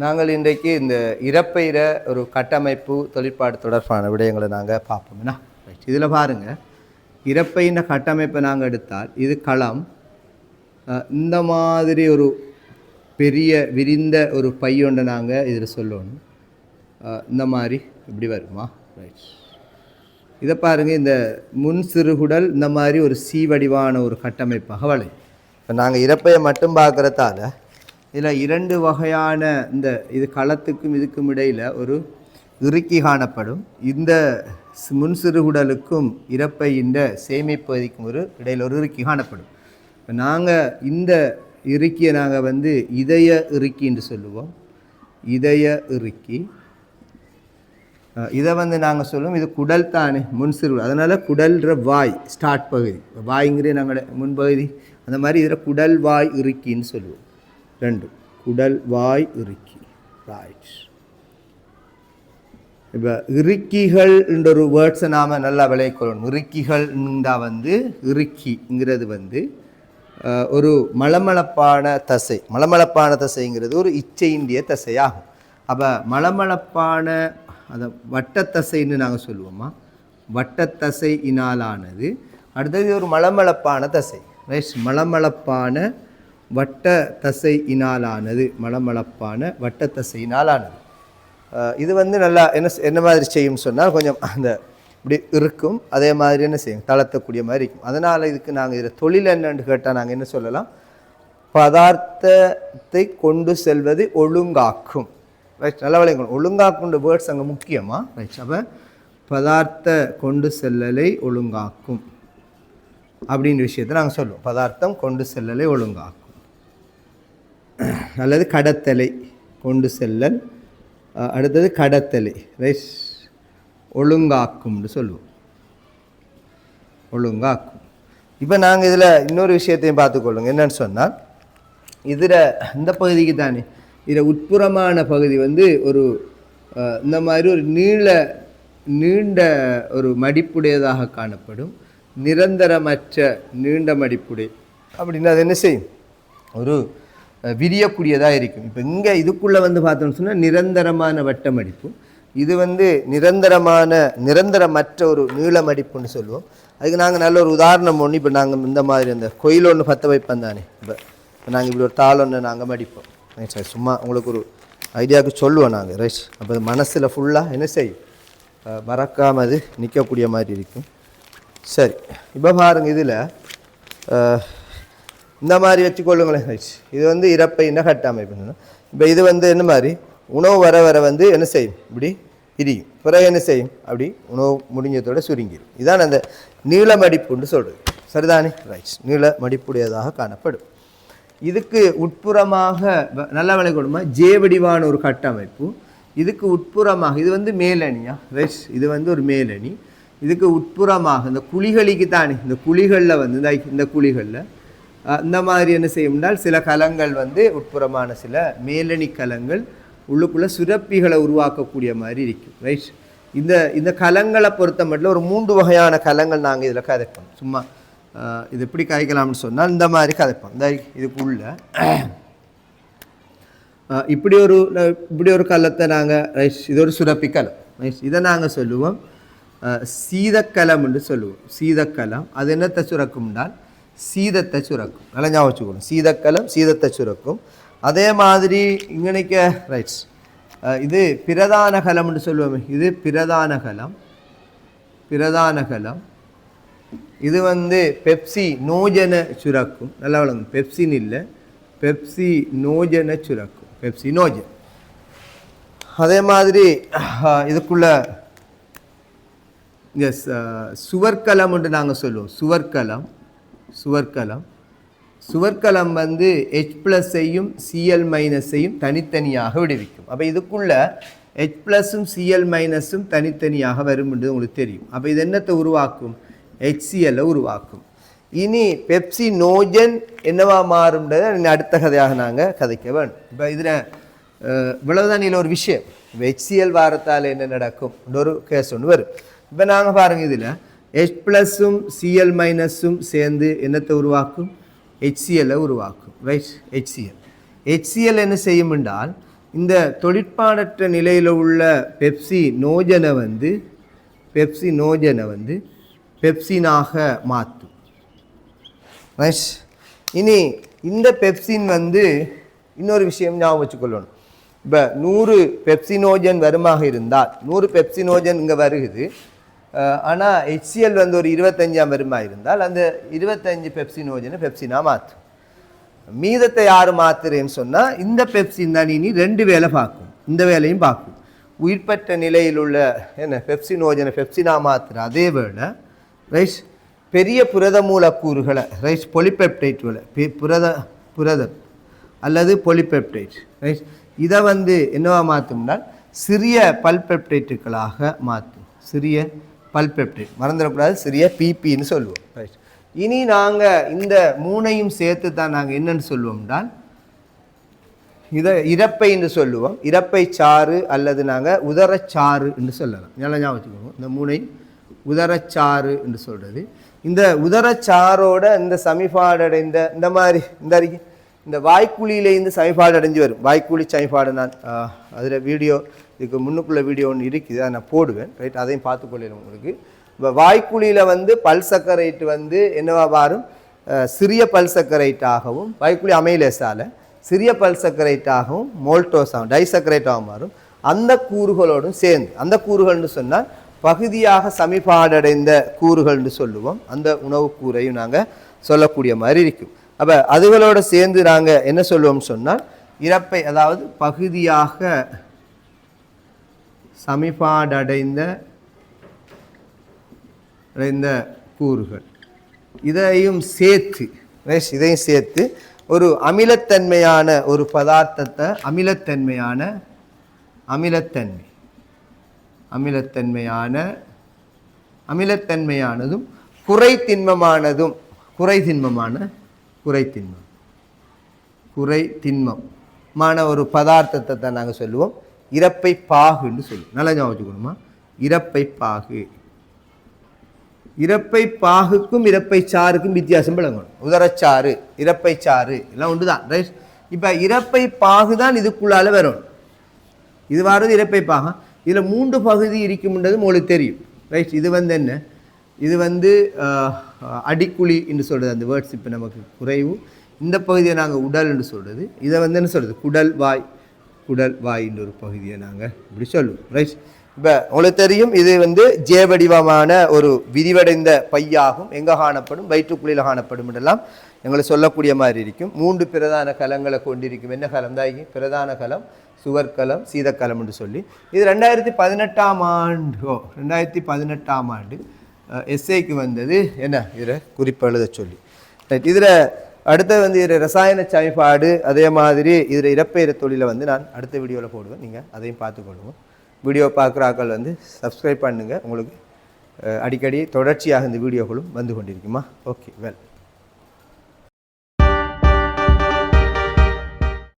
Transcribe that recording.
நாங்கள் இன்றைக்கு இந்த இறப்பையிற ஒரு கட்டமைப்பு தொழிற்பாடு தொடர்பான விடயங்களை நாங்கள் பார்ப்போம்னா ரைட். இதில் பாருங்கள், இறப்பையின கட்டமைப்பை நாங்கள் எடுத்தால் இது களம், இந்த மாதிரி ஒரு பெரிய விரிந்த ஒரு பையொன்றை நாங்கள் இதில் சொல்லணும். இந்த மாதிரி இப்படி வருமா ரைட். இதை பாருங்கள், இந்த முன் சிறுகுடல் இந்த மாதிரி ஒரு வடிவான ஒரு கட்டமைப்பாக வளையும். இப்போ நாங்கள் இறப்பையை மட்டும் பார்க்குறதால இதில் இரண்டு வகையான இந்த இது களத்துக்கும் இதுக்கும் இடையில் ஒரு இறுக்கி காணப்படும். இந்த முன் சிறுகுடலுக்கும் இறப்பை இந்த சேமிப்பதிக்கும் ஒரு இடையில் ஒரு இறுக்கி காணப்படும். நாங்கள் இந்த இறுக்கியை நாங்கள் இதய இறுக்கி என்று சொல்லுவோம். இதய இறுக்கி இதை நாங்கள் சொல்லுவோம், இது குடல் தானே முன் சிறுகுடல், அதனால் குடல்ற வாய் ஸ்டார்ட் பகுதி, வாய்ங்கிற நாங்கள் முன்பகுதி, அந்த மாதிரி இதில் குடல் வாய் இறுக்கின்னு சொல்லுவோம். ரெண்டு குடல் வாய் இறுக்கி ரைட். இப்போ இறுக்கிகள் என்ற ஒரு வேர்ட்ஸை நாம் நல்லா விளைக்கொள்ளணும். இறுக்கிகள்ண்டா இறுக்கிங்கிறது ஒரு மளமளப்பான தசை. மளமளப்பான தசைங்கிறது ஒரு இச்சையிண்டிய தசையாகும். அப்போ மளமளப்பான அதை வட்டத்தசைன்னு நாங்கள் சொல்லுவோமா, வட்டத்தசை இனாலானது. அடுத்தது ஒரு மளமளப்பான தசை ரைட். மளமளப்பான வட்ட தசை இனாலானது, மளமளப்பான வட்ட தசையினாலானது. இது நல்லா என்ன மாதிரி செய்யும் சொன்னால் கொஞ்சம் அந்த இப்படி இருக்கும், அதே மாதிரி என்ன செய்யும் தளர்த்தக்கூடிய மாதிரி இருக்கும். அதனால் இதுக்கு நாங்கள் இதில் தொழில் என்னன்னு கேட்டால் நாங்கள் என்ன சொல்லலாம், பதார்த்தத்தை கொண்டு செல்வது ஒழுங்காக்கும் ரைட். நல்ல விளையங்கள் ஒழுங்காக்குன்ற வேர்ட்ஸ் அங்கே முக்கியமாக ரைட். அப்போ பதார்த்த கொண்டு செல்லலை ஒழுங்காக்கும் அப்படின்ற விஷயத்தை நாங்கள் சொல்லுவோம். பதார்த்தம் கொண்டு செல்லலை ஒழுங்காக்கும் அல்லது கடத்தலை கொண்டு செல்லல், அடுத்தது கடத்தலை ரைட், ஒழுங்காக்கும்னு சொல்லுவோம். ஒழுங்காக்கும். இப்போ நாங்கள் இதில் இன்னொரு விஷயத்தையும் பார்த்துக்கொள்ளுங்க. என்னன்னு சொன்னால், இதில் இந்த பகுதிக்கு தானே இதில் உட்புறமான பகுதி ஒரு இந்த மாதிரி ஒரு நீண்ட ஒரு மடிப்புடையதாக காணப்படும். நிரந்தரமற்ற நீண்ட மடிப்புடை அப்படின்னா அது என்ன செய்யும், ஒரு விரியக்கூடியதாக இருக்கும். இப்போ இங்கே இதுக்குள்ளே பார்த்தோம்னு சொன்னால் நிரந்தரமான வட்ட மடிப்பு, இது நிரந்தரமற்ற ஒரு நீள மடிப்புன்னு சொல்லுவோம். அதுக்கு நாங்கள் நல்ல ஒரு உதாரணம் ஒன்று, இப்போ நாங்கள் இந்த மாதிரி அந்த கோயில் ஒன்று பற்ற வைப்போம் தானே, இப்போ நாங்கள் இப்படி ஒரு தாள் ஒன்று நாங்கள் மடிப்போம் ரைட் சார். சும்மா உங்களுக்கு ஒரு ஐடியாவுக்கு சொல்லுவோம் நாங்கள் ரைட். அப்போ மனசில் ஃபுல்லாக என்ன செய்யும், மறக்காமல் அது நிற்கக்கூடிய மாதிரி இருக்கும். சரி, இப்போ பாருங்கள், இதில் இந்த மாதிரி வச்சுக்கொள்ளுங்களேன் ரைட். இது இறப்பைன்னா கட்டமைப்பு. இப்போ இது என்ன மாதிரி உணவு வர என்ன செய்யும், இப்படி இரியும், பிறகு என்ன செய்யும், அப்படி உணவு முடிஞ்சதோட சுருங்கிடும். இதான் அந்த நீளமடிப்புன்னு சொல்கிறது, சரிதானே ரைட். நீள மடிப்புடையதாக காணப்படும். இதுக்கு உட்புறமாக நல்ல விலை கொடுமா வடிவான ஒரு கட்டமைப்பு. இதுக்கு உட்புறமாக இது மேலணியா ரைட். இது ஒரு மேலணி. இதுக்கு உட்புறமாக இந்த குழிகளுக்கு தானே, இந்த குழிகளில் இந்த குழிகளில் இந்த மாதிரி என்ன செய்யும்னால் சில கலங்கள் உட்புறமான சில மேலணி கலங்கள் உள்ளுக்குள்ளே சுரப்பிகளை உருவாக்கக்கூடிய மாதிரி இருக்கும் ரைட். இந்த கலங்களை பொறுத்த மட்டும் ஒரு 3 வகையான கலங்கள் நாங்கள் இதில் கதைப்போம். சும்மா இது எப்படி கதைக்கலாம்னு சொன்னால் இந்த மாதிரி கதைப்போம். இந்த இதுக்குள்ள இப்படி ஒரு கலத்தை நாங்கள் ரைட், இது ஒரு சுரப்பி கலம் ரைட். இதை நாங்கள் சொல்லுவோம் சீதக்கலம் என்று சொல்லுவோம். சீதக்கலம் அது என்னத்தை சுரக்கும்னால் சீதத்தை சுரக்கும். நல்லா ஞாபகம் வச்சுக்கணும், சீதக்கலம் சீதத்தை சுரக்கும். அதே மாதிரி இங்கனைக்க ரைட்ஸ் இது பிரதான கலம்னு சொல்லுவோமே, இது பிரதான கலம். பிரதான கலம் இது பெப்சி நோஜன சுரக்கும். நல்லா வழங்கும், பெப்சின்னு இல்லை, பெப்சி நோஜன சுரக்கும், பெப்சி நோஜன். அதே மாதிரி இதுக்குள்ள இங்கே சுவர்க்கலம் என்று நாங்கள் சொல்லுவோம். சுவர்க்கலம் சுவர்க்கலம் H+ஐயும் Cl- தனித்தனியாக விடுவிக்கும். அப்போ இதுக்குள்ள H+ம் Cl- தனித்தனியாக வரும் என்று உங்களுக்கு தெரியும். அப்போ இது என்னத்தை உருவாக்கும், HCl உருவாக்கும். இனி பெப்சி நோஜன் என்னவா மாறும்ன்றதை அடுத்த கதையாக நாங்கள் கதைக்க வேணும். இப்போ இதில் இவ்வளவுதான் இதில் ஒரு விஷயம். இப்போ HCl வாரத்தால் என்ன நடக்கும் ஒரு கேஸ் ஒன்று வரும். இப்போ நாங்கள் பாருங்கள், இதில் H+ம் Cl- சேர்ந்து என்னத்தை உருவாக்கும், HCl உருவாக்கும் ரைட். HCl என்ன செய்யும் என்றால் இந்த தொழிற்பாடற்ற நிலையில் உள்ள பெப்சி நோஜனை வந்து பெப்சினாக மாற்றும். ரைட். இனி இந்த பெப்சின் வந்து இன்னொரு விஷயம் ஞாபகம் வச்சுக்கொள்ளணும். இப்போ 100 பெப்சினோஜன் வருமாக இருந்தால் 100 பெப்சினோஜன் இங்கே வருகுது. ஆனால் ஹெச்சிஎல் வந்து ஒரு 25 வருமாக இருந்தால் அந்த 25 பெப்சினோஜனை பெப்சினா மாற்றும். மீதத்தை யார் மாத்துறேன்னு சொன்னால் இந்த பெப்சின் தான் இனி 2 வேலை பார்க்கும். இந்த வேலையும் பார்க்கும். உயிர்பற்ற நிலையில் உள்ள பெப்சினோஜனை பெப்சினா மாத்துற அதே வேளை ரைஸ் பெரிய புரத மூலக்கூறுகளை ரைஸ் பொலிபெப்டைட்களை புரதம் அல்லது பொலிபெப்டைட் ரைஸ் இதை வந்து என்னவா மாற்றும்னால் சிறிய பல்பெப்டைட்டுகளாக மாற்றும். சிறிய பல்பெப்டைட் மறந்துடக்கூடாது, சிறிய பிபின்னு சொல்லுவோம். ரைட். இனி நாங்கள் இந்த 3ஐயும் சேர்த்து தான் நாங்கள் என்னன்னு சொல்லுவோம்னால் இதை இறப்பை என்று சொல்லுவோம். இறப்பை சாறு அல்லது நாங்கள் உதரச்சாறு என்று சொல்லலாம். நல்லா ஞாபகம் வச்சுக்கோங்க. இந்த 3ஐயும் உதரச்சாறு என்று சொல்கிறது. இந்த உதரச்சாரோட இந்த சமிபாடடைந்த இந்த மாதிரி இந்த வாய்க்குழியிலேருந்து சமிபாடு அடைஞ்சு வரும். வாய்க்குழி சமிபாடு நான் அதில் வீடியோ இதுக்கு முன்னுக்குள்ள வீடியோ ஒன்று இருக்குது, அதை நான் போடுவேன். ரைட். அதையும் பார்த்துக்கொள்ளலாம் உங்களுக்கு. இப்போ வாய்க்குழியில் வந்து பல்சக்கரைட் வந்து என்னவா வரும், சிறிய பல்சக்கரைட்டாகவும் வாய்க்குழி அமைலேசால சிறிய பல்சக்கரைட்டாகவும் மோல்டோஸாகவும் டைசக்கரைட்டாகவும் மாறும். அந்த கூறுகளோடும் சேர்ந்து அந்த கூறுகள்னு சொன்னால் பகுதியாக சமிபாடடைந்த கூறுகள்னு சொல்லுவோம். அந்த உணவு கூறையும் நாங்கள் சொல்லக்கூடிய மாதிரி இருக்கும். அப்போ அதுகளோடு சேர்ந்து நாங்கள் என்ன சொல்லுவோம்னு சொன்னால் இறப்பை, அதாவது பகுதியாக சமிபாடடைந்த கூறுகள் இதையும் சேர்த்து ஒரு அமிலத்தன்மையான ஒரு பதார்த்தத்தை அமிலத்தன்மையானதும் குறைத்திண்மமான ஒரு பதார்த்தத்தை தான் நாங்கள் சொல்லுவோம் இறப்பை பாகுன்னு சொல்லுவோம். நல்லா ஞாபகம் வச்சுக்கணுமா? இறப்பை பாகுக்கும் இறப்பை சாருக்கும் வித்தியாசம் விளங்கணும். உதரச்சாறு, இறப்பை சாறு எல்லாம் ஒன்று தான். ரைட். இப்போ இறப்பை பாகு தான் இதுக்குள்ளால வரணும். இது வாரது இறப்பை பாகு. இதில் 3 பகுதி இருக்கும்ன்றது உங்களுக்கு தெரியும். ரைட். இது வந்து என்ன, இது வந்து அடிக்குழி என்று சொல்கிறது. அந்த வேர்ட்ஸ் இப்போ நமக்கு குறைவு. இந்த பகுதியை நாங்கள் உடல் என்று சொல்கிறது. இதை வந்து என்ன சொல்கிறது, குடல் வாயின்ற ஒரு பகுதியை நாங்கள் இப்படி சொல்லுவோம். ரைட். இப்போ உங்களுக்கு தெரியும், இது வந்து ஜே வடிவமான ஒரு விரிவடைந்த பையாகும். எங்கே காணப்படும், வயிற்றுக்குழியில் காணப்படும் என்றெல்லாம் எங்களை சொல்லக்கூடிய மாதிரி இருக்கும். 3 பிரதான கலங்களை கொண்டிருக்கும். என்ன கலம் தான்? பிரதான கலம், சுவர்கலம், சீதக்கலம் என்று சொல்லி இது 2018ஆம் ஆண்டு எஸ்ஐக்கு வந்தது. என்ன இதில் குறிப்பு எழுத சொல்லி. ரைட். இதில் அடுத்து வந்து இதில் ரசாயன சமிபாடு, அதே மாதிரி இதில் இறப்பெயர தொழிலை வந்து நான் அடுத்த வீடியோவில் போடுவேன். நீங்கள் அதையும் பார்த்துக்கொள்ளுவோம். வீடியோ பார்க்குற ஆக்கள் வந்து சப்ஸ்கிரைப் பண்ணுங்கள். உங்களுக்கு அடிக்கடி தொடர்ச்சியாக இந்த வீடியோக்களும் வந்து கொண்டிருக்குமா? Okay, well.